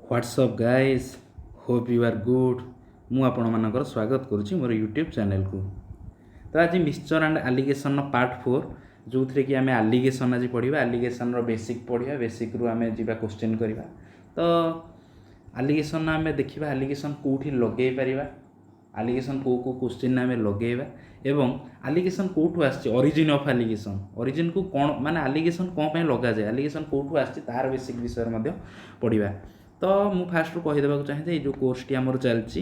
WhatsApp guys hope you are good मु आपण मानकर स्वागत करुच्ची मोर यूट्यूब चैनल को। तो आज मिक्सचर एंड एलिगेशन पार्ट 4 जो थी कि आम एलिगेशन आज पढ़ा एलिगेशन बेसिक पढ़ा बेसिक रु आम जा क्वेश्चन करवा। तो एलिगेशन आम देखा एलिगेशन कौटी लगे पार एलिगेशन कौ क्वेश्चन आम लगेगा एवं एलिगेशन कौटू आरिजिन ऑफ एलिगेशन ओरिजिन को कौन माने एलिगेशन कौन पे लगा जाए एलिगेशन कौटू तार बेसिक विषय पढ़ा। तो मुझे फास्ट कहीदेक चाहे जो कोर्स टी आमर चलती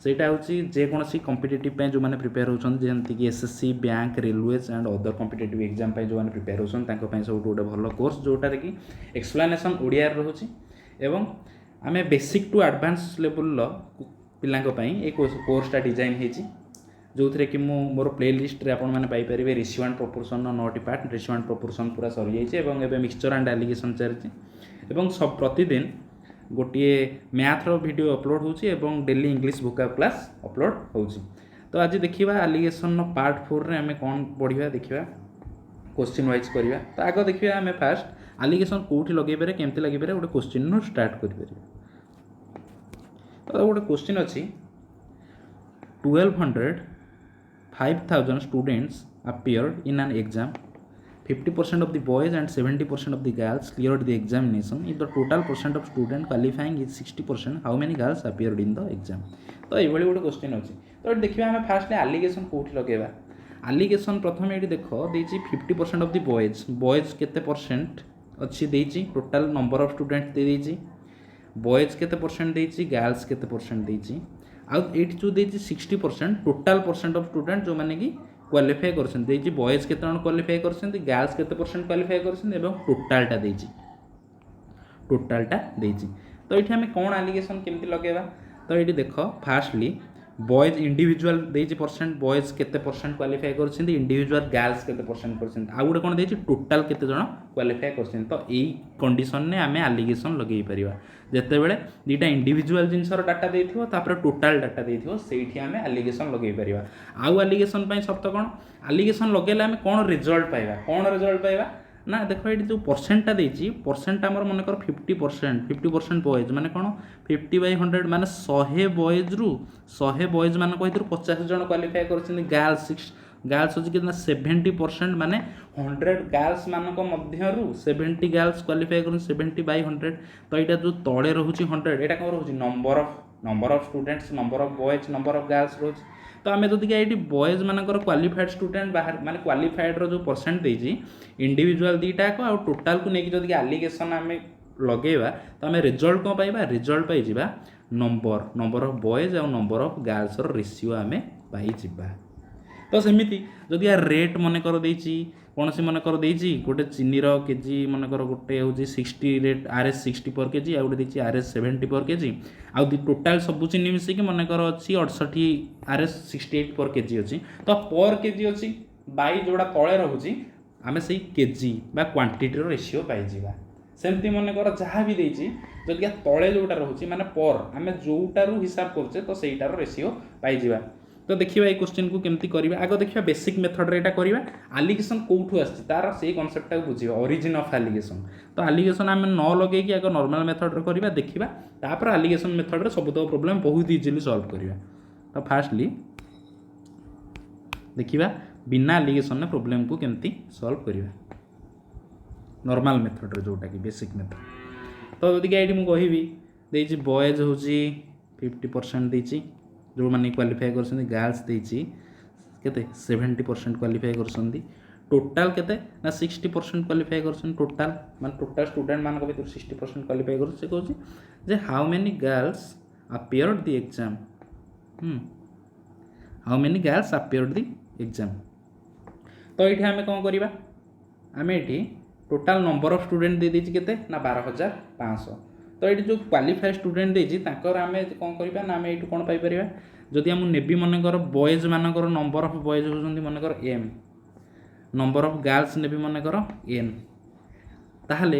सेटा हूँ जेकोसी कॉम्पिटिटिव जो मैंने प्रिपेयर होती जमीक SSC bank railways and other competitive exam जो मैंने प्रिपेयर होती सब गोटे भल कोर्स जोटार कि एक्सप्लेनेशन ओडिया रोचे एवं आम बेसिक टू एडवांस लेवल पिलांई कोर्सटा डिजाइन होती जो थे कि मोर प्ले लिस्ट रे आपण मैंने पाइपर रेशियो एंड प्रोपोर्शन 9टी पार्ट रेशियो एंड प्रोपोर्शन पूरा सरी जाइए मिक्सचर एंड एलिगेशन चलती सब प्रतिदिन गोटे मैथ्र वीडियो अपलोड होची एवं डेली इंग्लिश वोकाब क्लास अपलोड होची। तो आज देखिबा एलिगेशन पार्ट 4 रे हमें कौन पढ़िबा देखिबा क्वेश्चन वाइज करबा। तो आगे देखिबा हमें फास्ट एलिगेशन कोठी लगै पारे केमते लगै पारे गोटे क्वेश्चन नो स्टार्ट कर परिबा। तो गोटे क्वेश्चन अछि 1200 5000 students appeared in an exam 50% of the boys and 70% of the girls cleared the examination. If the total percent of student qualifying is 60%, how many girls appeared in the exam? तो ये गोटे question अच्छी। तो देखिए आम fast allegation कौटी लगेगा allegation प्रथम ये देख देती 50% ऑफ द बॉयज केते परसेंट अच्छी देती टोटाल नंबर ऑफ स्टूडेंट देती बॉयज केते परसेंट देती गर्ल्स केते परसेंट देती आउट जो देती 60% टोटाल परसेंट ऑफ स्टूडेंट जो मैंने कि क्वालिफाई कर बॉयज के क्वालिफाई कर गर्ल्स के क्वालिफाई कर टोटालटा देती। तो ये आम कौन एलिगेशन केमती लगेगा। तो ये देख फास्टली बॉयज इंडिविजुअल देती परसेंट बॉयज केते परसेंट क्वालिफाई कर इंडिविजुअल गर्ल्स केते परसेंट कर आउ गोटे कौन देती टोटाल केते जण क्वालिफाई कर। तो यही कंडीशन ने आम एलिगेशन लगे पार जिते बड़े दुटा इंडिविजुअल जिनसर डाटा देथिबो तापर टोटाल डाटा देथिबो सेठी आम एलिगेशन लगे पार। आउ एलिगेशन पई शब्द कौन एलिगेशन लगेले आम कौन रिजल्ट पाइबा ना देख ये जो परसेंटा देती परसेंट आमर मनकर 50% बॉयज माने कौन 50/100 माने 100 बॉयज रु 100 बॉयज मान 50 जन क्वालिफाई कर गर्ल्स अच्छी कितना 70% माने 100 गर्ल्स मानक मध्यरु 70 गर्ल्स क्वालिफाई कर 70/100। तो यहाँ जो तले रोचे 100 यहाँ कौन रोचे number of students number of boys number of girls रोचे। तो आम जदि ये बॉयज मानकर क्वालिफाइड स्टूडेंट बाहर माने क्वालिफाइड जो परसेंट देती इंडिविजुअल दीटाक आ टोटाल को लेकिन जदि एलिगेशन आम लगेगा तो आम रिजल्ट कौन पाइबा रिजल्ट पाइबा नंबर ऑफ बॉयज और नंबर ऑफ गर्ल्स रेशियो आम पाइबा। तो सेमती जदि रेट मनकर कौन सी मनकर गोटे चीनी केजी मनकर गोटे हूँ 60 रेट RS 60 पर केजी आ गोटे देखिए RS 70 पर केजी आउ टोटाल सब चीनी मिसिक मनकर अच्छी 68 RS 68 पर केजी अच्छी। तो पर केजी अच्छी बाई जोड़ा तले रोचे आम से केजी बा क्वांटिटी रेशियो पाइबा। सेमती मनकर जहाँ भी देती जदि तले जोटा रोचे माने पर आम जोटारू हिसाब करचे तो सहीटार रेशियो पाइबा। तो देखिए ये क्वेश्चन को केमती करबा आगे देखिए बेसिक मेथड रे एटा करबा एलिगेशन कोठू आछि तार से कांसेप्ट को बुझिबा ओरिजिन ऑफ एलिगेशन। तो एलिगेशन आम न लगे कि आगे नॉर्मल मेथड रे करबा देखिबा तापर एलिगेशन मेथड रे सब तो प्रॉब्लम बहुत इजीली सॉल्व करबा। तो फास्टली देखिबा बिना एलिगेशन ने प्रॉब्लम को केमती सॉल्व करबा नॉर्मल मेथड रे जोटा कि बेसिक मेथड। तो जदि एठी मु कहिबी देछि बॉयज होछि 50% देछि जो मैंने क्वालिफाई कर गर्ल्स देती केते 70% क्वालिफाई कर टोटाल केते ना 60% क्वालिफाई कर टोटाल मान टोटाल स्टूडेंट मान भर 60% क्वालिफाई कर कौन जे how many girls appeared the exam how many girls appeared the exam. तो ये आम कौन करवा आम ये टोटाल नंबर ऑफ स्टूडेंट दे देछि केते ना 12,500। तो ये जो क्वालिफाइड स्टूडेंट देछि ताकर आम कौन करवा ना आम ये कौन पाइपर जदि आम नेबी मनकर बॉयज मानकर नंबर ऑफ बॉयज होती मनकर M नंबर ऑफ गर्ल्स नेबी मनकर N ताहले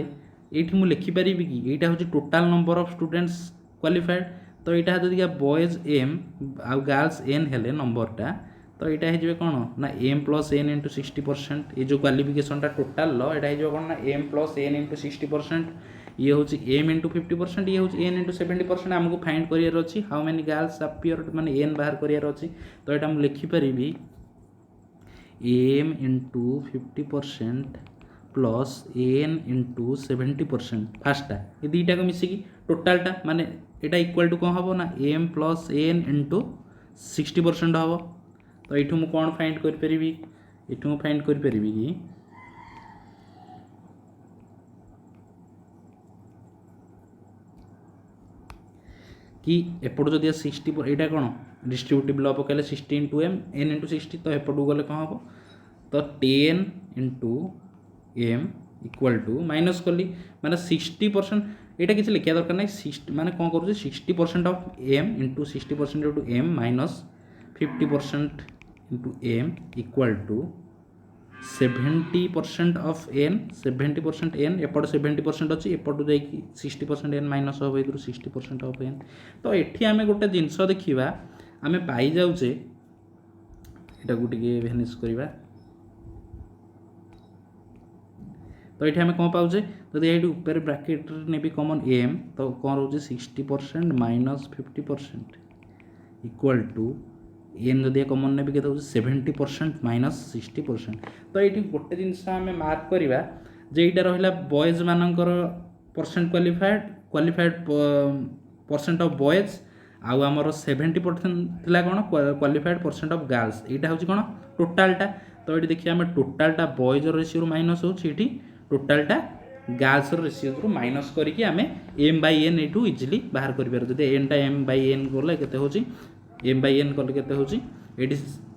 ये मुझे लिखिपारि कि यहाँ हूँ total number of students qualified. तो यहाँ जदि बॉयज M आउ गर्ल्स N हेले नंबरटा तो यहाँ हो कौन ना M + N × 60% ये जो क्वालिफिकेशन टोटाल यहाँ हो कौन ना M + N × 60% ये हूँ एम इंटू 50%, ये हूँ एन इंटू 70%। आमको फाइंड करार अच्छी हाउ मेनी गर्ल्स अपियर माने एन बाहर करार अच्छी। तो यहाँ मुझे लिखिपारि M into 50% plus N into 70%। फास्टा ये दुईटा को मिसिकी टोटालटा माने यहाँ इक्वाल टू कौन हम ना एम प्लस एन इंटू 60% हम। तो ये मुझे कौन फाइंड करी ये फाइंड करी कि एपट जदि 60 यहाँ कौन डिस्ट्रीब्यूटिव लॉ पकड़े 60 इंटू एम एन इंटू 60। तो एपटू गले कौन हम तो 10 into M equal to minus कली माने 60%। यहाँ किसी लिखा दरकार ना 60 माने कौन करूँ 60% of M into 60% into M minus 50% into M equal to 70% of N 70% N एपट 70% अच्छी एपटू जा 60% एन माइनस हम एक 60% ऑफ एन। तो ये आम गोटे जिनस देखा आम पाई जाऊे यहाँ को भेनिश करवा। तो ये आम कौन पाचे जब ये ऊपर ब्राकेट ने भी कॉमन एम तो कौन रोचे 60% माइनस 50% इक्वाल टू एन जदि कॉमन ने भी केते होचे 70% माइनस 60%। तो ये गोटे जिनस आम मार्क करवा जे यहाँ रहा बॉयज मानकर percent qualified percent of boys आउ आमर 70% थिला कौन क्वालिफाइड परसेंट ऑफ गर्ल्स। यहाँ हूँ कौन टोटालटा। तो ये देखिए आम टोटालटा बॉयज रेशियो माइनस होती टोटालटा गर्ल्स रेशियो माइनस करके आम M by N you easily बाहर कर एन टा एम बाई एन गले के एम बाई एन कले के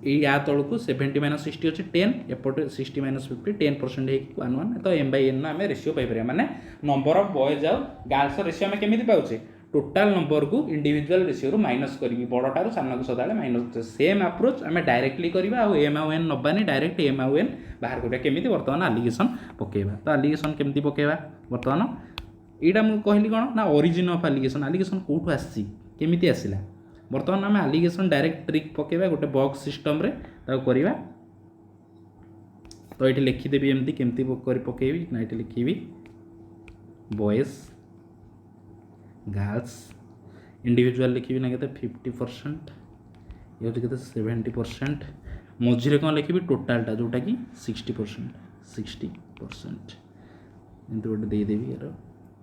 या तौक 70 माइनस 60 अच्छे 10 एपटे 60 माइनस 50 10% हो 1 1। तो एम बाई एन आम रेशियो पाइपर माने नंबर ऑफ बॉयज आउ गर्ल्स रेशियो आम केमी पाचे टोटाल नंबर को इंडिविजुअल रेशियो माइनस करी बड़टार सान को सदा माइनस सेम अप्रोच आम डायरेक्टली करवा एम आउ एन नबानी डायरेक्ट एम आउ एन बाहर करवा केमी बर्तमान आलिगेसन पकेबा। तो आलिगेसन केमती पकेबा बर्तमान यहाँ मुझे कहली कौन ना ओरिजिन ऑफ आलिगेसन आलिगेसन कौटू आसी केमी आसला बर्तमान आम आलिगेसन डायरेक्ट ट्रिक पकेबा गोटे बॉक्स सिस्टम रे करवा। तो ये लिखिदेवी एमती केमती पकेबी ना ये लिखी बॉयज गर्ल्स इंडिविजुअल लिखी ना के 50% ये हूँ के 70% मझे कौन लिखी टोटालटा जोटा कि 60% गोटे देदेवी यार।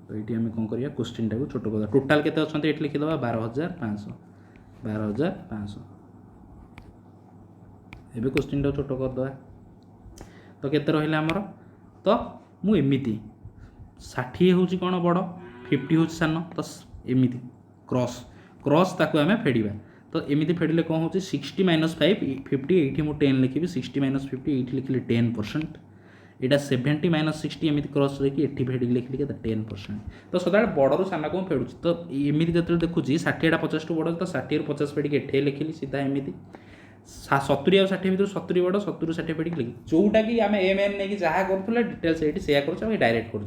तो ये आम कौन करिया क्वेश्चन टाक छोट कर टोटाल केते अच्छा ये लिखिदेवा 12,500 एबे क्वेश्चन टाक छोट करदे। तो केते रहिला हमर तो मु एमिति 60 हूँ कौन बड़ 50 हूँ सान तो एमिति क्रॉस ताको आम फेड़ा। तो एमिति फेडिले कौन हो 60 माइनस 5 50 ये मुझे 10 लिखी 60 माइनस 50 ये लिखिले 10%। यहाँ 70 माइनस 60 एमती क्रॉस लेकिन ये फेडिक लिखिली के 10%। तो सदा बड़ू सान को फेड़ुची तो एमती जो देखुची 60 50 टू बड़ तो 60 50 फेडिक एठे लिखिली सीधा एमती 70 और 60 भर 70 बड़ 70 60 फेडिक लिखी जोटा कि आम एम एन नहीं जहाँ करूँ डिटेल्स ये सेया कर डायरेक्ट कर।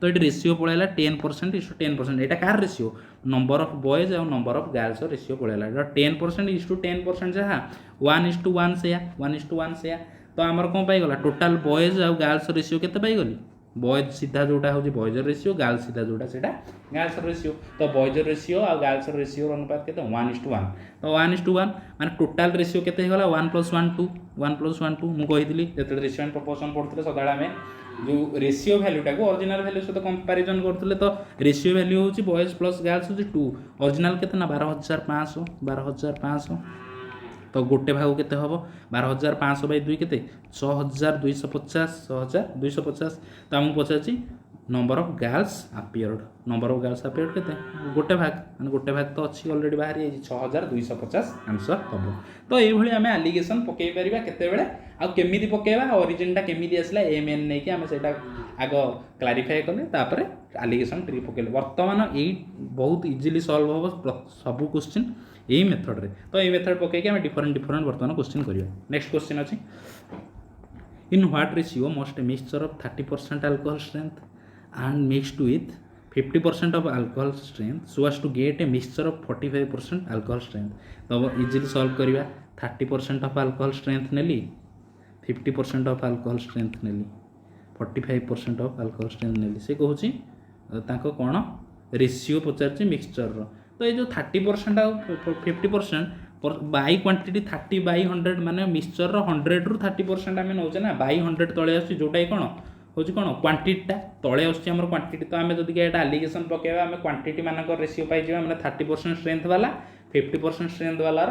तो ये रेसीो पड़ेगा 10% इस टू 10%। यहाँ car ratio number of boys और नंबर ऑफ गर्ल्स रेसीो पड़ेगा 10% इस टू 10% जहाँ 1:1 से 1:1 से। तो आमर कौन पाईगला टोटाल बॉयज और गर्ल्स रेसीो केते पाईगली बॉयज सीधा जोटा हूँ बॉयज रेसीो गर्ल्स सीधा जोटा से गर्ल्स रेसीो। तो बॉयज रेसीो और गर्ल्स रेसीो अनुपात के 1:1। तो 1:1 माने टोटाल रेसीो केते होगा 1 + 1 2 1 + 1 2 मुझे कही जो रेसीो एंड प्रोपोर्शन पढ़ते सदा आम जो रेसीो भैल्यूटा को ओरिजिनल भैल्यू सहित कंपेरिजन करते तो रेसीो भैल्यू हूँ बॉयज प्लस गर्ल्स हूँ 2 ओरिजिनल के 12,500 तो गोटे भाग के हम 12,500 बाई 2 के 6,250 तो आमको पचार नंबर ऑफ गर्ल्स अपियर्ड के गोटे भाग माने गोटे भाग तो अच्छी ऑलरेडी बाहर 6,250 आंसर हम। तो ये आम आलिगेसन पकई पार केते आमि पकेबा ओरिजिनटा केमी आसला एम एन नहीं कि आम से आग क्लारिफाए कले तापर आलिगेसन ट्री पकेले बर्तमान यही बहुत इजिली सॉल्व हम सब क्वेश्चन यही मेथड रे। तो ये मेथड पकईकि आम डिफरेंट बर्तमान क्वेश्चन करिया। नेक्स्ट क्वेश्चन अच्छी इन what ratio most mixture of 30% alcohol strength and mixed with 50% of alcohol strength so as to get a mixture of 45% alcohol strength। तो इजिली सॉल्व करिया 30% of alcohol strength Nelly 50% of alcohol strength Nelly 45% of alcohol strength नेली से कहूँ तांको कौन ratio पचार mixture तो ये जो 30% आउ 50% बाई क्वांटिटी 30 बाई 100 माने मिक्सचर 100 रु 30% आम नौचे ना बाई 100 तले आस जोटा कौन हूँ कौन क्वांटिटीटा तले आम क्वांटिटी तो आम जब यहाँ आलिगेसन पकेबा आम क्वांटिटी मानक रेशियो पाइबा मैंने 30% स्ट्रेंथ वाला 50% स्ट्रेंथ वाला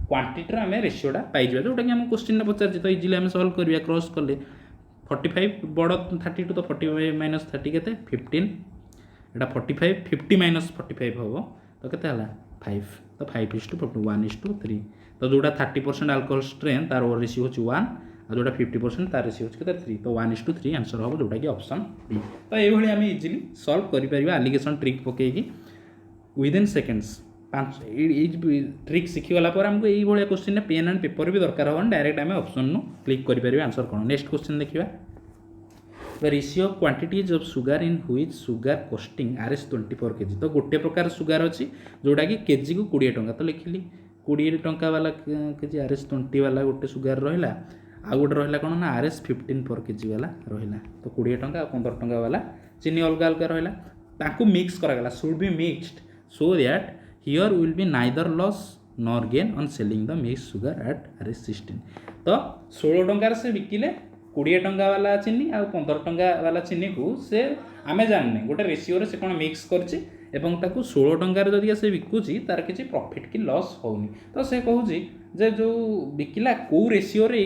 क्वांटिटी आम रेशियोटा पाइबा जोटा कि आम क्वेश्चन पचार तो इजिली आम सल्व करवा क्रॉस कले 45 बड़ 32 तो 45 माइनस 30 के 15 एटा 45 50 माइनस 45 हम तो के 5 तो 5:1:3 तो जोटा 30% अल्कोहल स्ट्रेंथ तार रेशियो हो 1 और जोटा 50% तार रेशियो हो 3 तो 1:3 आंसर हम जोटा कि ऑप्शन बी तो ये आम इजिली सॉल्व कर एलिगेशन ट्रिक पकईकि विदिन सेकेंड्स 5 ट्रिक शिखिगला आमको ये क्वेश्चन पेन एंड पेपर भी दरकार हो डायरेक्ट आम ऑप्शन नु क्लिक कर आंसर कौन नेक्स्ट क्वेश्चन देखिए the ratio of quantities of sugar in which sugar costing Rs24 kg तो गोटे प्रकार सुगर अच्छी जोटा कि केजी को 20 टंका तो लिखिली 20 टंका वाला केजी Rs20 वाला गोटे सुगर रहा आ गोटे रहा कौन ना Rs15 पर केजी वाला रहा तो 20 टंका 15 टंका वाला चीनी अलग अलग रहा मिक्स करागला should be mixed so that here will be neither loss nor gain on selling the mix sugar at Rs16 तो 16 टंकार से बिकिले 20 टंका वाला चीनी आ 15 टंका वाला चीनी को से आम जाने गोटे रेशियो से कौन मिक्स करछि एवं ताकू 16 टंकार जदि से बिकुची तार किसी प्रॉफिट की लॉस होनी तो से कहूँ जे जो बिकिला कौ रेशियो रे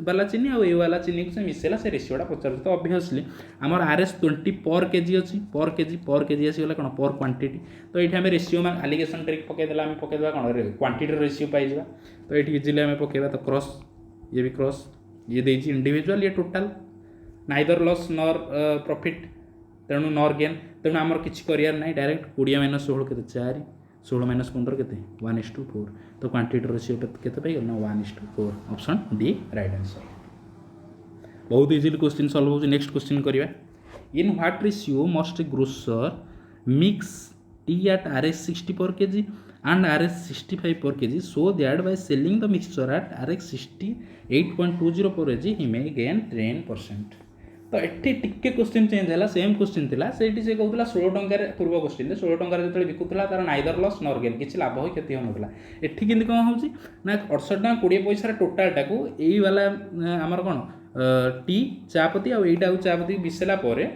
वाला चीनी आ वाला चीनी को से मिसेला से रेशियोटा पचार तो ऑब्वियसली आमर Rs20 पर केजी अच्छी पर केजी आसीगला कौन पर क्वांटिटी तो ये आम रेशियो में एलिगेशन ट्रिक पकईदेला आम पकईदेवा कौन क्वांटिटी रेशियो पाइबा तो ये इजिली आम पकईबा तो क्रॉस ये भी क्रॉस ये देजी इंडिविजुअल ये total neither loss nor profit तेणु नॉर गेन तेणु आमर किसी कर ना डायरेक्ट 20 माइनस 16 के 4 16 माइनस 15 के 1:4 तो क्वांटिटी रेशियो के ना 1:4 ऑप्शन डी राइट आंसर बहुत इजिली क्वेश्चन सॉल्व हो नेक्स्ट क्वेश्चन करवा in what ratio must grocer mix tea at Rs60 per kg and Rs65 per kg so that by selling the mixture at Rs68.20 per kg he may gain 10%. तो ये टिके question change है same question थिला सेठी से कहउतला 16 टंका रे पूर्व question 16 टंका रे जतले बिकुतला तार नाइदर लॉस नॉर गेन किछि लाभ हो क्षति होनतला एठी किंतु कोन होउची ना 68 टंका 20 पैसा रे टोटल टाको एई वाला हमर कोन टी चापती आ एटा चापती मिसेला परे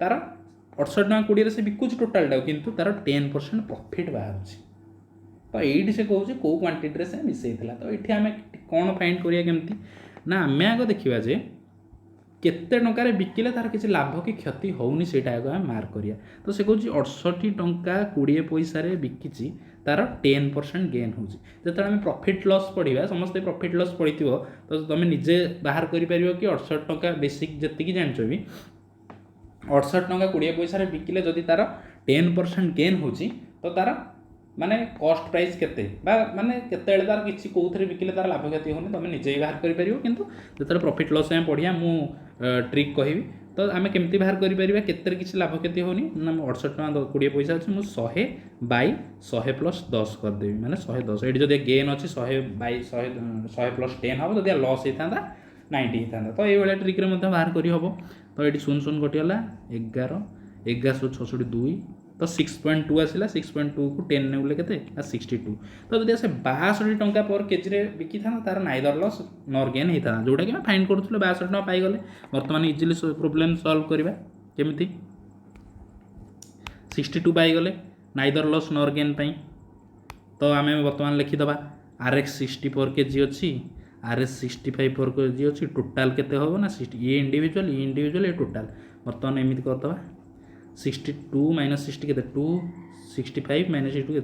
तार 68 टंका 20 रे से बिकुची टोटल टाको किंतु तार 10% प्रॉफिट बाहर तो ये से कहूँ कौ क्वांटिटी से मिसईला तो ये आम कौन फाइंड करिया केमती ना आम आग देखा जे केते टंकार बिकिले तार किसी लाभ कि क्षति होनी से आम मार्क करिया तो से कहूँ 68 टंका 20 पैसा बिकी तार 10% गेन हो जो आम प्रॉफिट लॉस पढ़ा समस्ते प्रॉफिट लॉस पढ़ी तो तुम निजे बाहर कर कि 68 टंका बेसिक जी जान भी 68 टंका 20 पैसा बिकिले जदि तार 10% गेन हो तो तार माने कॉस्ट प्राइस केते बा माने केते तार किछि कोथरे बिकिले तार लाभ क्षति होनी तुम निजे बाहर करि परियो किंतु जतरे प्रॉफिट लॉस में पढ़िया मु ट्रिक कहबी तो आम केमती बाहर करि परिबा केते किछि लाभ क्षति होनी ना 68 टका 20 पैसा अछि मु 100 बाई 100 प्लस 10 कर देबी माने 110 एडी जदि गेन अछि 100 बाई 100 प्लस 10 हबो जदि लॉस हेतांदा 90 हेतांदा तो एई वाला ट्रिक रे मते बाहर करि हबो तो एडी सुन सुन कटियाला 11 1162 तो 6.2 आसला 6.2 को 10 ने बोले केते 62 तो जदि से 62 टंका पर केजी रे बिकी था तार नाइदर लॉस नॉर गेन हेता जोटा कि फाइंड करथुले 62 टंका पाई गले वर्तमान इजिली प्रोब्लेम सॉल्व करबा केमिति 62 पाई गले नाइदर लॉस नॉर गेन पई तो आमे वर्तमान लिखि दबा Rs60 पर केजी अछि Rs65 पर केजी अछि टोटल केते होबो ना 60 ये इंडिविजुअल ये टोटल वर्तमान एमिति कर दबा 62 माइनस 60 के 2 65 माइनस 2 के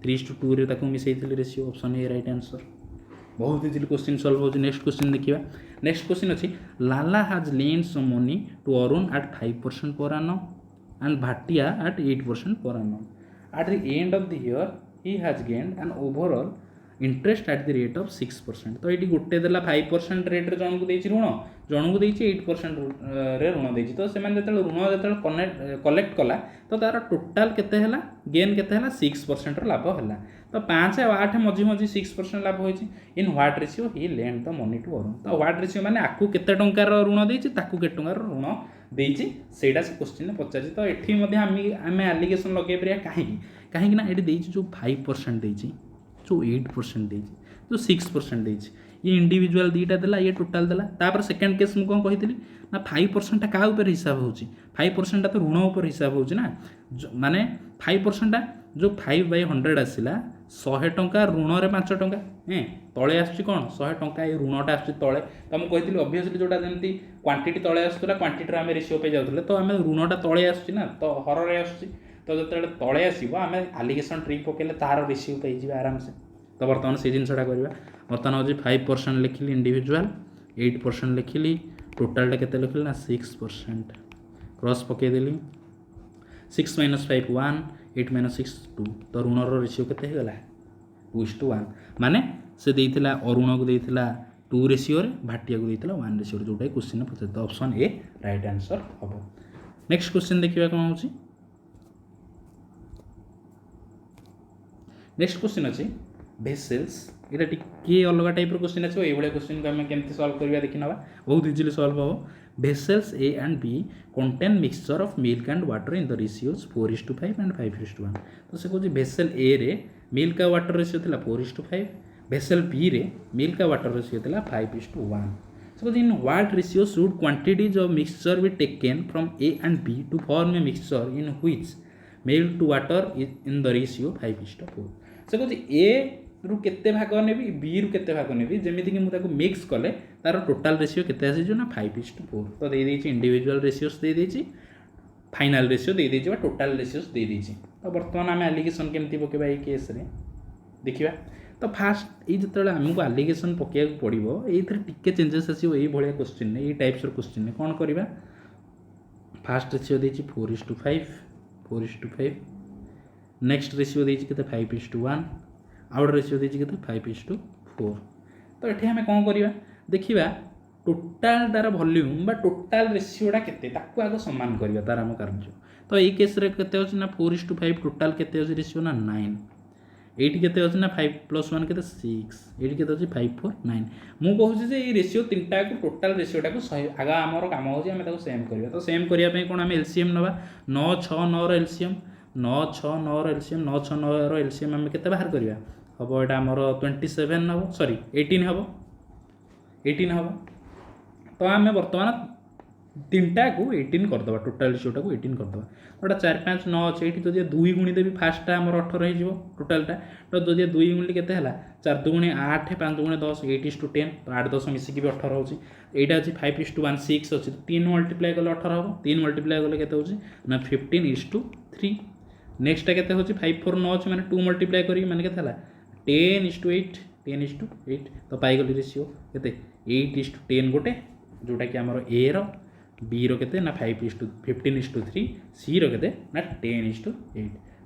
3:2 रे ताको मिसैथिले ratio option A right answer बहुत इजिली क्वेश्चन सॉल्व हो नेक्स्ट क्वेश्चन देखिबा नेक्स्ट क्वेश्चन अछि Lala has lend some money to Arun at 5% per annum and Bhatia at 8% per annum at the end of the year he has gained an overall interest at the rate of 6% तो ये गोटे देला 5% rate रे जन को देछि ऋण ଜଣକୁ ଦେଇଛି 8% ରେ ଋଣ ଦେଇଛି। ତ ସେମାନେ ଯେତେବେଳେ ଋଣ ଯେତେବେଳେ କଲେକ୍ଟ କଲା ତ ତାର ଟୋଟାଲ କେତେ ହେଲା, ଗେନ୍ କେତେ ହେଲା, 6% ଲାଭ ହେଲା। ତ 5 ଆଉ 8 ମଝି ମଝି 6% ଲାଭ ହୋଇଛି। In what ratio he lend the money to Arun. ତ ହ୍ୱାଟ୍ ରେସିଓ ମାନେ ଆକୁ କେତେ ଟଙ୍କାର ଋଣ ଦେଇଛି, ତାକୁ କେତେ ଟଙ୍କାର ଋଣ ଦେଇଛି, ସେଇଟା ସେ କ୍ୱେଶ୍ଚିନ୍ରେ ପଚାରିଛି। ତ ଏଠି ମଧ୍ୟ ଆମେ ଆଲିଗେସନ୍ ଲଗାଇ ପାରିବା। କାହିଁକି ନା ଏଠି ଦେଇଛି ଯେଉଁ 5% ଦେଇଛି, ଯେଉଁ 8% ଦେଇଛି, ଯେଉଁ 6% ଦେଇଛି, ये इंडिविजुअल दुईटा देला, ये टोटाल देला। तापर सेकेंड केस मुझे कौन कही ना 5% क्या हिसाब हो 5% तो ऋण उपर हिसाब हो माने 5% जो 5/100 आसला 100 टंका ऋण रे 5 टंका तले आसुची कौन 100 टंका ये ऋणटा आसुची तले। तो मुझे कही ऑब्वियसली जोटा जमी क्वांटिटी तले आसूला क्वांटिटी आम रेशियो पे जाऊँ तो आम ऋणटा तले आसूची ना तो हर आसूची। तो जो तले आसो आम आलिगेसन ट्रिक पकड़े तार रेशियो पे आराम से। तो बर्तमान से जिनसा करवा बर्तमान हूँ 5% लिखिली इंडिविजुअल, 8% लिखिली, टोटालटा केते लिखिली ना 6%। क्रॉस पकईदेली 6 - 5 1, 8 - 6 2। तो ऋणर रेशियो केते होगला 2:1। माने से देइथिला अरुण को देइथिला 2 रेशियो रे, भाटिया को देइथिला 1 रेशियो रे, जोटा क्वेश्चन पचार। तो ऑप्शन ए राइट आंसर हम। नेक्स्ट क्वेश्चन देखिबा कोन होची। नेक्स्ट क्वेश्चन अछि भेसेल्स। ये टिके अलग टाइप क्वेश्चन आसो। ये क्वेश्चन को आम केमती सॉल्व करवा देखि नवा, बहुत इजिली सॉल्व हो। Vessels A and B contain mixture of milk and water in the ratios 4:5 and 5:1। तो से कहूँ भेसेल ए रे मिल्क का वाटर रेशियो थिला 4:5, भेसेल बी रे मिल्क का वाटर रेशियो थिला 5:1। So in what ratio should quantities of mixture be taken from A and B to form a mixture in which milk to water is in the ratio 5:4। से कहूँ ए रु केते भाग नेबी, B रु केते भाग नेबी, जेमिति कि मुझे मिक्स कले तार टोटाल रेशियो केते आसी ना 5:4। तो दे देछि इंडिविजुअल रेशियोस दे देछि, फाइनल रेशियो दे देछि, टोटाल रेशियोस दे देछि। तो बर्तमान आम एलिगेशन केमती पकेबा ए केस रे देखिबा। तो फास्ट ये जो आमको आलिगेसन पकड़ पड़ो ये टिके चेंजेस आसो ये भाया क्वेश्चन ये टाइप्स क्वेश्चन कौन करवा। फास्ट रेशियो देछि 4:5। नेक्स्ट रेशियो देछि केते 5:1, आउट रेशियो देछि केते 5:4। तो ये आम कौन करवा देखा टोटाल तार वॉल्यूम बा टोटाल रेशियोटा केते ताकू आग समान करवा तार आम कार्य। तो ये केस रे केते अछि ना 4:5 टोटाल केते अछि रेशियो ना 9। एटी केते अछि ना 5 + 1 केते 6, एटी केते अछि 5 4 9। मु कहूँ जे ये रेशियो तीनटा को टोटाल रेशियोटा को आगा आमर काम होची आमे ताको सेम करबा। तो सेम करिया पई कोन आमे एलसीएम नबा 9 6 9 रो एलसीएम 9 6 9 रो एलसीएम 9 6 9 रो एलसीएम आमे केते बाहर करबा हबो एटा हमर 27 हबो, सॉरी 18 हबो, 18 हबो। तो आमे वर्तमान तीनटा को 18 करदबा, टोटाल रेशियोटा को 18 करदबा। गोटा 4 5 9 अच्छे ये जो 2 गुणी देवी फास्टा आम 18 हो टोटालटा। तो जो 2 गुणी के 4 2 गुणी 8 5 2 गुणी 10 8:10। तो 8 10 मिसिकी भी 18 होची। एटा अछि 5:1 6 अच्छी 3 मल्टीप्लाई कले 18 हम, 3 मल्टीप्लाई कले केते होची ना 15:3। नेक्स्टा केते होची 5 4 9 अच्छे माने 2 मल्टीप्लाई करी माने केते हला 10:8 10:8। तो पाई गली रेशियो केते 8:10 गोटे जोटा कि आमर ए रो, बी रो केते ना 15:3, सी रो केते ना 10:8।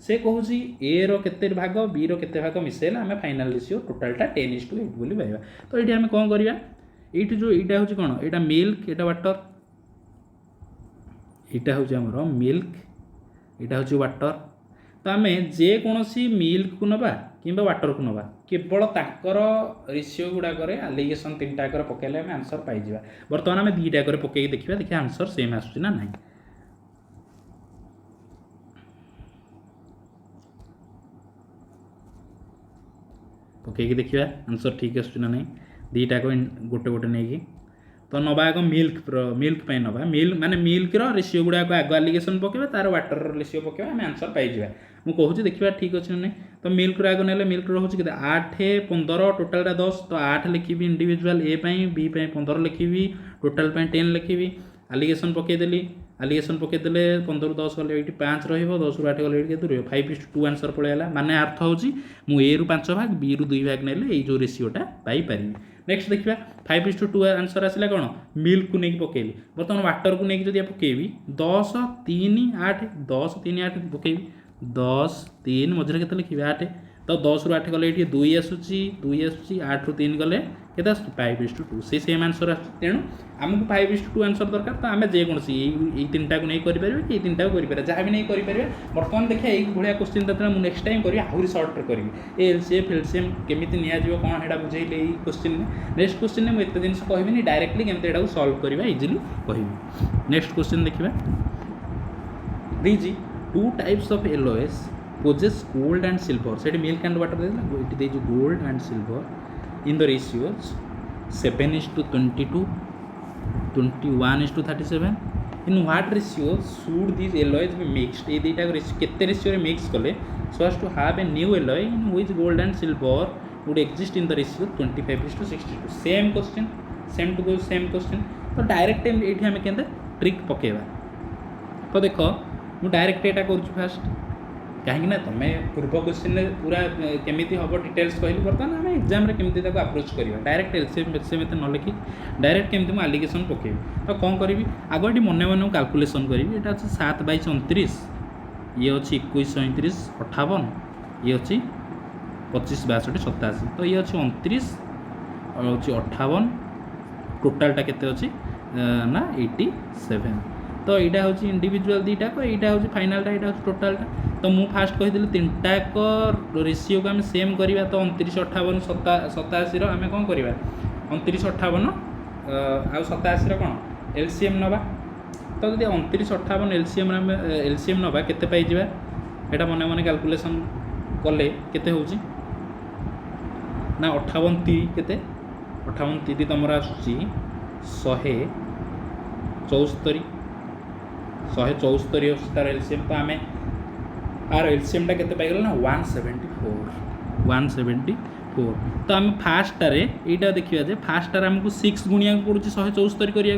से कहूँ ए रो केते भाग बी रो केते भाग मिसेला आम फाइनाल रेशियो टोटालटा 10:8 बोली पाइबा। तो ये आम कौन करवा ये जो यहाँ हूँ कौन यहाँ मिल्क यहाँ वाटर, यहाँ हूँ आमर मिल्क यहाँ हूँ वाटर। तो आम जेकोसी मिल्क को नवा कि वाटर को नवा केवल ताकर रेशियो गुड़ाक आलिगेसन 3टाक पकड़े आम आंसर पाइबा। बर्तमान आम 2टाक पकई देखा देखिए आंसर सेम आसूँ ना ना। पकईकी देखा आंसर ठीक आसूँ ना नहीं, 2टाक गोटे गोटे नहीं। तो नवा आग मिल्क पे नवा मिल्क माने मिल्क रेशियो गुड़ाक आग आलिगेसन पकेबा तार वाटर रेशियो पकेबा आम आंसर पाइबा। मुझे कहूँ देखा ठीक अच्छे ना। तो मिल्क आग ना मिल्क रोचे के 8 15 टोटालटा 10। तो 8 लिखी इंडिविजुअल ए बी 15 लिखी टोटाल 10 लिखी आलिगेसन पकईदेली। आलिगेसन पकईदे 15 ରୁ 10 गले ये 5 रहा 10 ରୁ 8 गले ये 5:2 आंसर पलैला। माने अर्थ हूँ मुझे ए रु 5 भाग बी रु 2 भाग ने जो रेशियोटा पाइपारि। नेक्स्ट देखा 5:2 आंसर आसला कौन मिल्क को लेकिन पकेली। बर्तमान वाटर को लेकिन जब पकेबी 10 3 8 10 3 8 पकेबी 10 3 मझे के लिखी 8 तो 10 ରୁ 8 गले ये 2 आसूची 8 ରୁ 3 गले के 5:2 से सेम आंसर आस तेणु आमको 5:2 आंसर दरकार तो आम जेकोसी ये तीनटा को नहीं करें कि तीनटा को करें जहाँ भी नहीं करें बर्तमान देखिए यही भाया क्वेश्चन जो मुझे नेक्स्ट टाइम करी आहरी सर्ट करी ए एलसीएम फेलसीएम केमी निजी कौन है बुझेली यही क्वेश्चन नेक्स्ट क्वेश्चन में मुझे जिन कहबी डायरेक्टली केमती यहाँ सल्व करवा इजिली कहि नेक्स्ट क्वेश्चन देखिए दीजिए 2 types of LOS possess gold and silver so milk and water it is gold and silver in the ratios 7:22 21:37 in what ratio should these alloys be mixed ये दुटा केते ratio रे mix कले so as to have a new alloy in which gold and silver would exist in the ratio 25:62 same question same to same question तो direct ये आम के trick पकेबा तो देख मु डायरेक्ट एटा कर फास्ट कहीं तुम पूर्व क्वेश्चन पूरा केमी हम डिटेल्स कहली बर्तमान आम एग्जाम केमी आप्रोच करवा डायरेक्ट एलसीएम एलसीएम एत न लिखी डायरेक्ट केमी मुझे आलिगेसन पकेबी तो कौन करी आग ये मन मन कैलकुलेसन करी ये अच्छे 7/29 ये अच्छी 21:29 58 ये अच्छी 25/62 तो ये अच्छी 29 और हूँ 58 टोटालटा केते अच्छी ना 87 तो यहाँ हूँ इंडिविजुअल दुटा को यहाँ हूँ फाइनालटा यहाँ हूँ टोटालटा तो मुझे फास्ट कही तीनटाक रेसीओ को आम सेम करवा तो 29:58 आम कौन करवा 29:58 आउ 87 कौन एलसीएम नवा तो जब 29:58 एलसीएम नवा केते पाइबा यहाँ मन मन कैलकुलेसन कले केते होची ना 58 केते 58 तुम आसूची 174 तार एलसीएम तो आम आर एलसीएमटा केते पाइगला ना 174 तो आम फास्टारे यहाँ देखा जे फास्टार आमको 6 गुणिया पड़ू 174 करा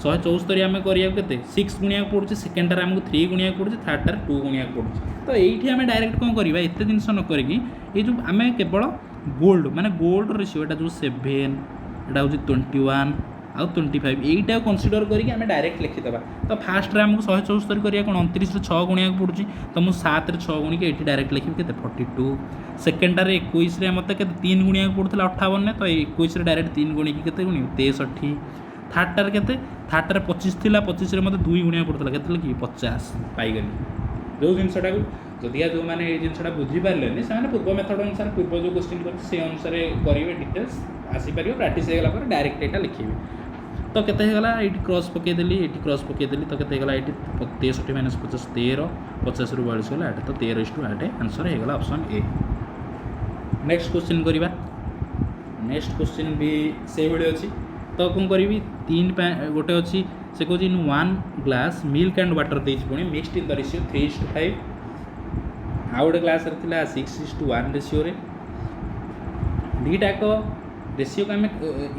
174 आम करा 6 गुणिया पड़ू सेकेंडार आमको 3 गुणिया पड़ू थर्डार 2 गुणिया पड़ू तो ये आम डायरेक्ट कौन करवा एत जिन न करी ये जो आम केवल गोल्ड माने गोल्ड रेशियो यहाँ जो 7 यहाँ हूँ 21 आउ 25 यहीटा कनसीडर करके आम डायरेक्ट लिखिदेवा तो फास्ट आमको 174 करा कौन 29 6 गुणिया पड़ू तो मुझे 7 रे 6 गुणिक ये डायरेक्ट लिखी के 42 सेकेंडार 21 मत के 3 गुणिया पड़ूला 58 तो 21 डायरेक्ट 3 गुणिक के 63 थर्डार के थर्डार 25 थी 25 मत 2 गुणिया पड़ूला के लिखी 50 पाईगली जो जिनटा जदि जो मैंने ये जिनटा बुझीपारे से पूर्व मेथड अनुसार पूर्व जो क्वेश्चन कर अनुसार करेंगे डिटेल्स आसीपर प्रैक्टिस होगा डायरेक्ट यहाँ लिखे तो केते होगा ये क्रॉस पकईदेली ये क्रॉस पकईदेली तो केते होगा ये 63 - 50 13 50 ରୁ 42 गला 8 तो 13:8 आंसर होगा ऑप्शन ए नेक्स्ट क्वेश्चन करवा नेक्स्ट क्वेश्चन भी से भाई अच्छी तो कौन करी 3 गोटे अच्छी से कौन इन 1 ग्लास मिल्क एंड वाटर दे पुणी मिक्सड इन द रेशियो 3:5 आउ गोटे ग्लास 6:1 रेशियो दुईटाक रेशियो का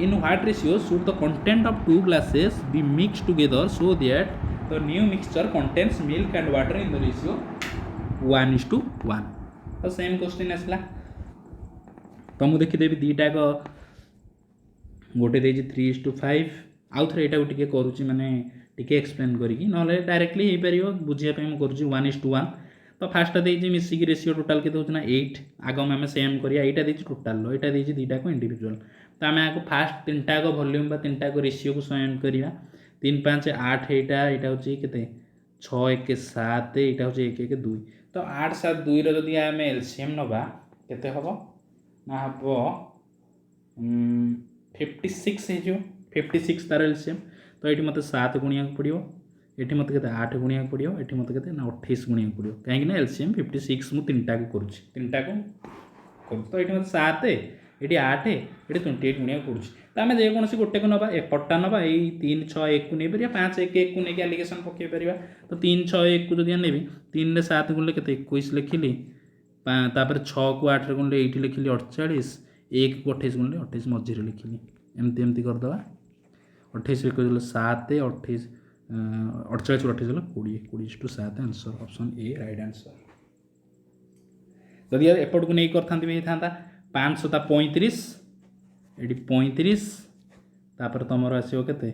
in what ratio should the content of 2 glasses be mix together so that the new mixture contains milk and water in the ratio 1:1 तो same question आसला तो मुझे देखीदेवी दुईटाक गोटे दे 3:5 आउ थे यहाँ टे करुच्ची माने टी एक्सप्लेन करी ना डायरेक्टली हो पार बुझापी मुझे 1:1 तो फास्ट देती मिसिक रेशियो टोटाल के 8 आग आम सेम करिया यहाँ देती टोटाल यहाँ देती दुईटा को इंडिविजुअल तो आम आपको फास्ट तीनटाक वॉल्यूम तीनटाक रेशियो को सॉल्व करवा 3 5 8 यहाँ हूँ के 6 1 7 यहाँ हूँ 1 1 2 तो 8 7 2 रही आम एलसीएम नवा केते हम ना हम 56 हो 56 तार एलसीएम तो ये मत 7 गुणिया पड़ो ये मत के 8 गुणिया पड़ो ये मत के 28 गुणिया पड़ो कहीं एलसीएम 56 मुझे तीनटा को करुच्ची तीनटा को तो ये मत 7 ये 8 ये 28 गुणिया पड़ू तो आम जेकोसी गोटे को नवा एपटा नवा यही 3 6 1 को नहीं पार 5 1 1 को लेकिन आलिगेसन पकई पार तो 3 6 1 को जब नेबी 3 रे 7 गुणले के 21 लिखिली तापर 6 को 8 रे गुणले ये लिखिली 48 1 को 28 गुणले 28 मझे लिखिली एमती एमती करदे 28 7 28 48 28 20 20:7 answer option A right answer जदि एपट को नहीं करता 5 ता 35 ये 35 तापर तुम आसो के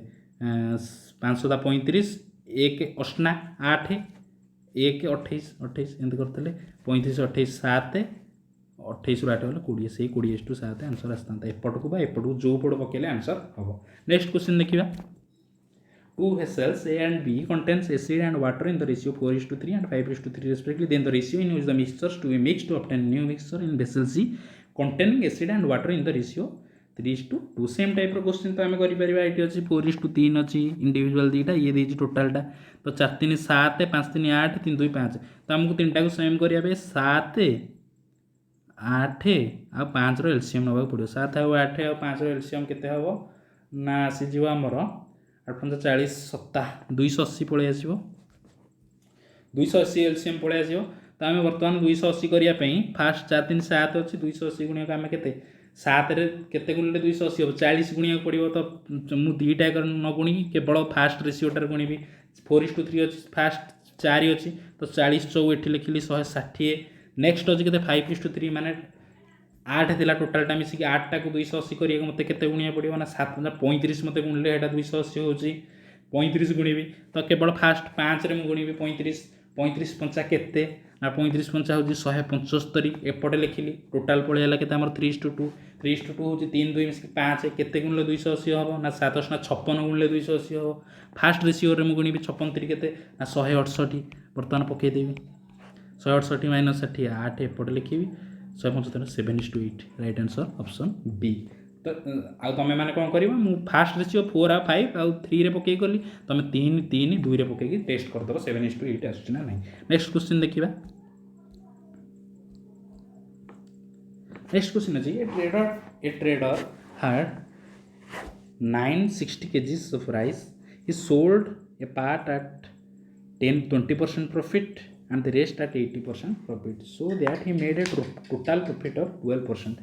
5 ता 35 1 8 8 एक 28 28 एमती करते 35 28 7 28 8 गले 20 से 20:7 आंसर आसता एपटू बा एपटू जो पट पकेले आंसर हम। नेक्स्ट क्वेश्चन देखिए two vessels A and B contains acid and water in the ratio 4:3 and 5:3 respectively. Then the ratio in which the mixtures to be mixed to obtain new mixture in vessel C containing acid and water in the ratio 3:2. Same type question तो आम कर ये अच्छी 4:3 अच्छी individual दीटा ये देती टोटालटा तो 4 3 7 5 3 8 3 2 5 तो आमको तीनटा को सेम करने 7 8 आ 5 एलसीएम नवा पड़ो 7 आ 8 आ 5 एलसीएम केते हम ना आसीज आमर 8 5 40 7 280 पलि आसो 280 एलसीएम पलि आसो तो आम बर्तमान 280 करने फास्ट 4 3 7 अच्छी 280 गुणिया आम के 7 केते गुणिले 280 हम 40 गुणिया पड़ो तो मुझे दीटा न गुणी केवल फास्ट रेसीोटार गुणबी 4:3 अच्छी फास्ट 4 अच्छी तो 40 4 ये लिखिली 160 नेक्स्ट अच्छी के 5:3 माने 8 थिला टोटालटा मिसिक 8 को 280 करिए मते केते गुणिया पड़ो ना 7 35 मते गुणिले एटा 280 होची 35 गुणिबी तो केवल फास्ट 5 रे मु गुणिबी 35 35 5 केते ना 35 5 होची 175 एपटे लिखिली टोटाल पळेला केते हमर 3:2 3:2 होची 3 2 मिसिक 5 केते गुणले 280 हबो ना 7 ना 56 गुणले 280 हबो फास्ट रेशियो रे मु गुणिबी 56 3 केते ना 168 वर्तमान पके देबी 168 माइनस 60 8 एपटे लिखिबी 175 7:8 राइट आंसर ऑप्शन बी। तो आउ तुम मैंने कौन कर फास्ट रेशियो 4 आ 5 आउ 3 रे पकई कली तुम 3 3 2 रे पकई टेस्ट करदेव 7:8 आसूँ ना नहीं। नेक्स्ट क्वेश्चन देखिए नेक्स्ट क्वेश्चन अच्छी ए trader had 960 kgs of rice. He sold a part at 20% profit and the rest at 80% profit, so that he made a total profit of 12%.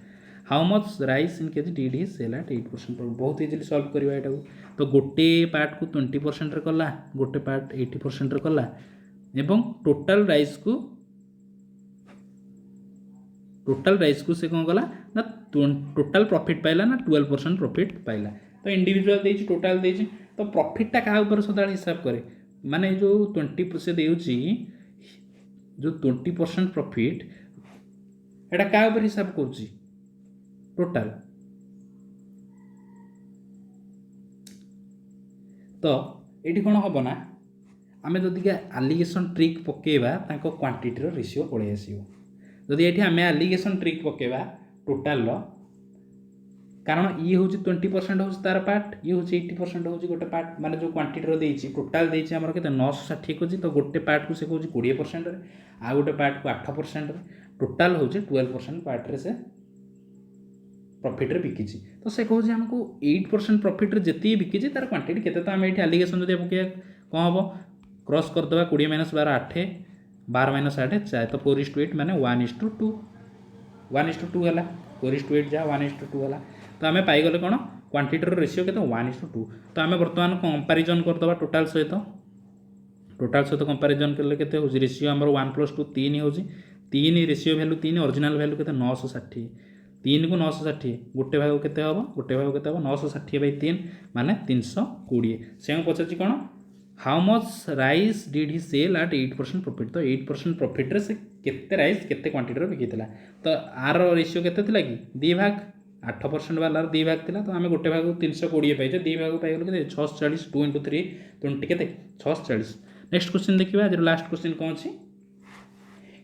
How much rice in kg did he sell at 8% profit? बहुत easily solve करवा एटा तो गोटे part को 20% रे कला गोटे part 80% रे कला एवं टोटल राइस को से कौन कला ना टोटल प्रॉफिट पाइला ना 12% प्रॉफिट पाइला। तो इंडिविजुअल देछि टोटल देछि तो प्रॉफिटटा क्या ऊपर सदा हिसाब करे माने जो 20% देउछि जो 20% प्रॉफिट एटा क्या ऊपर हिसाब करछि टोटल तो ये कौन हम ना आम जदि एलिगेशन ट्रिक पकेबा तांको क्वांटिटी रेशियो पळै आसीबो जदि ये आम एलिगेशन ट्रिक पकेबा टोटाल कारण ये हूँ 20% हूँ तार पार्ट ये हूँ 80% हूँ गोटे पार्ट माने जो क्वांटिटी देछि टोटाल देछि हमर केते 960 को तो गोटे पार्ट को से कहूँ 20% आ गोटे पार्ट को 8% टोटाल हूँ 12% पार्ट रे से प्रॉफिट रे बिकी तो से कहूँ आमको 8% प्रॉफिट रे जति बिकी तार क्वांटिटी केते तो आम ये एलिगेशन जब पके कौन हम क्रॉस करदे 20 - 12 8 12 - 8 4 तो 4:8 माने 1:2 1:2 है 4:8 जा 1:2 है तो आम पाईगले कौन क्वांटिटी रेशियो के 1:2 तो आम बर्तमान कंपारिजन करदे टोटाल सहित कंपारिजन कले केते हो रेशियो आमर 1+2 3 हो 3 रेशियो वैल्यू 3 ओरिजिनल वैल्यू के 960 3 को 960 गोटे भाग के हम गोटे भाग के 960/3 माने 320 से पचार कौन how much rice did he sell at 8% profit तो 8% प्रॉफिट रे से केते राइस केते क्वांटिटी रो बिकितला तो आर रेशियो केते थिला कि 2 भाग 8% वाला 2 भाग थिला तो आम गोटे भाग 320 पाइछे 2 भाग पाइगल के 640 2 × 3 20 केते 640। नेक्स्ट क्वेश्चन देखिबा आज लास्ट क्वेश्चन कौन अछि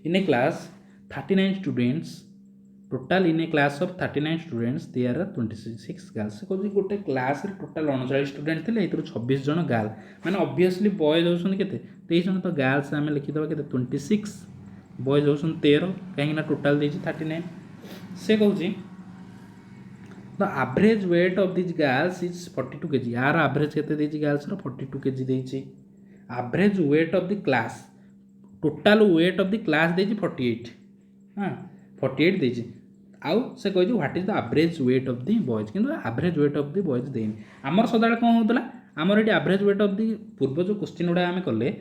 in a class 39 students total in a class of 39 students there are 26 girls से कहूँ गोटे क्लास रे टोटाल 39 स्टूडेंट थे 26 जन गर्ल माने ऑब्वियसली बॉयज होउछन केते 23 जन तो गर्ल्स आम लिखिदेवा के 26 बॉयज होउछन 13 कहीं टोटाल देछि 39 से कहूँ the average weight of this girls is 42 kg यार एवरेज केते देछि गर्ल्स रो 42 kg देछि average weight of the class total weight of the class देछि 48 हां 48 देछि आउ से कहि what is the average weight of the boys किंतु average weight of the boys देनी आमर सदाळे कोन होतला आमर एटी एवरेज वेट ऑफ द पूर्व जो क्वेश्चन उडा आमे करले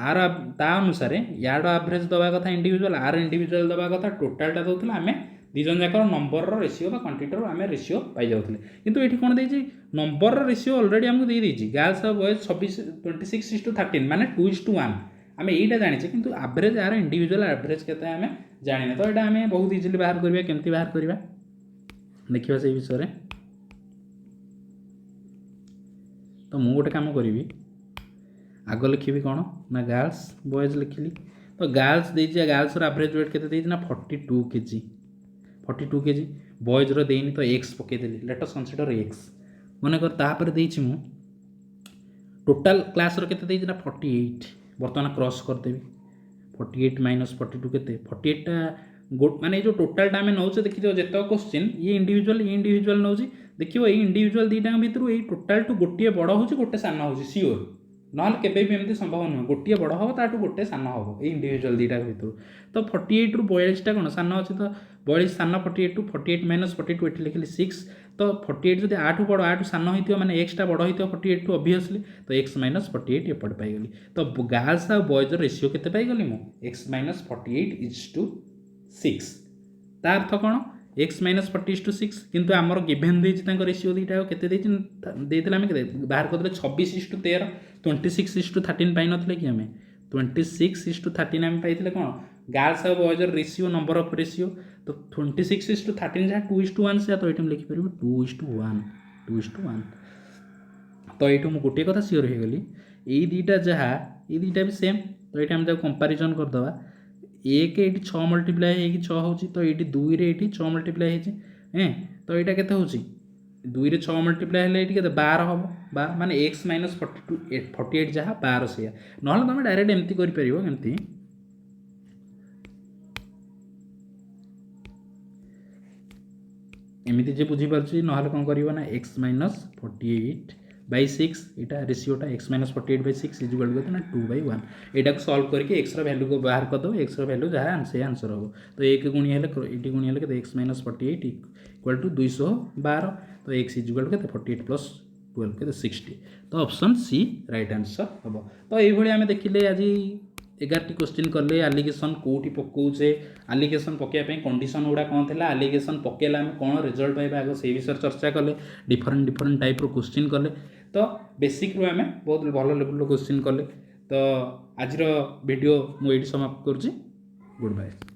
आर ता अनुसार यार एवरेज दबा कथा इंडिविजुअल आर इंडिविजुअल दबा कथा टोटालटा दउतला आमे दिजन जाकर नंबर रो रेशियो बा क्वांटिटी रो आमे रेशियो पाई जाउतले किंतु एठी कोन देछि नंबर रो रेशियो ऑलरेडी हमको दे देछि गर्ल्स और बॉयज 26 26:13 माने 2:1 आम यहीटा जाने कि आभरेज यार इंडिविजुअल आभरेज के आम जाने तो यहाँ आम बहुत इजिली बाहर करवा केमती बाहर करवा देखा से विषय में तो मु गोटे कम करी आग लिखी कौन ना गर्ल्स बॉयज लिखिली तो गर्ल्स देती गर्ल्स आभरेज वेट के ना 42 kg 42 kg बॉयज देनी तो एक्स पकईदेली लेट अस कंसीडर एक्स मनकर तापर देती मु टोटाल क्लास के ना 48 बर्तमान क्रॉस करदेवी 48 माइनस 42 के 48टा माने जो टोटालटा आम नौचे देखिए जिते क्वेश्चन ये इंडिविजुअल नौ देखिए ये इंडिविजुअल दुईटा भितर ये टोटाल टू गोटे बड़ हो गोटे सान हो सियोर ना केमी संभव नुह गोटे बड़ हम ताठू गोटे सान हम ये इंडिविजुअल दुईटा भितर तो 48 रु 42टा कौन सान अच्छे तो 42 सान 48 टू 48 माइनस 42 ये लिखिली 6 तो 48 जब 8 बड़ 8 सान हो मैंने एक्सटा बड़ हो 48 टू ऑब्वियसली तो एक्स माइनस 48 एपट पाईगली तो गर्ल्स आ बॉयज रेशियो के पाईगली मु एक्स माइनस 48 इज टू 6 तार अर्थ कौन एक्स माइनस 40:6 किंतु आमर गिभेन रेशियो दुईटा के बाहर करदे 26:13 26:13 पाई नथिले कि आम 26:13 आम पाई कौन गर्ल्स और boys ratio number of ratio तो 26:13 जहाँ 2:1 से तो ये लिखिपर 2:1 2:1 तो ये मुझे गोटे कथा सियोर हो गली यही दुईटा जहाँ ये दुईटा भी सेम तो ये आम कंपारिजन करदे एक ये 6 मल्टीप्लाई हो 6 हो तो ये 2 रे 6 मल्टीप्लाई हो तो यहाँ के 2 रे 6 मल्टीप्लाई है ये 12 हम 12 माने एक्स माइनस 48 जहाँ 12 से ना तुम डायरेक्ट एमती करमती एमती जे बुझीपार ना कौन कर एक्स माइनस 48 by 6 यहाँ रेशियोटा एक्स माइनस 48 by 6 इजुअल करते ना 2/1 यहाँ सल्व करके एक्स वैल्यू को बाहर करदे एक्स वैल्यू जहाँ से आंसर हम तो एक गुणी ये गुणी है एक्स माइनस 48 इक्वल टू 212 तो एक्स इजुअल के 48 प्लस 12 के 60 तो ऑप्शन सी राइट आंसर हम तो ये आम देखिले आज 11टी क्वेश्चन कले आलिगेसन कौटी पकाउे आलिगेसन पकाइवाई कंडीशन गुड़ा कौन थी आलिगेसन पकेला आम कौन रिजल्ट पाइबा आग से विषय चर्चा कले डिफरेंट टाइप रो क्वेश्चन कले तो बेसिक रू आम बहुत भल लेवल क्वेश्चन कले तो आज वीडियो मुझे समाप्त करुँची गुड बाय।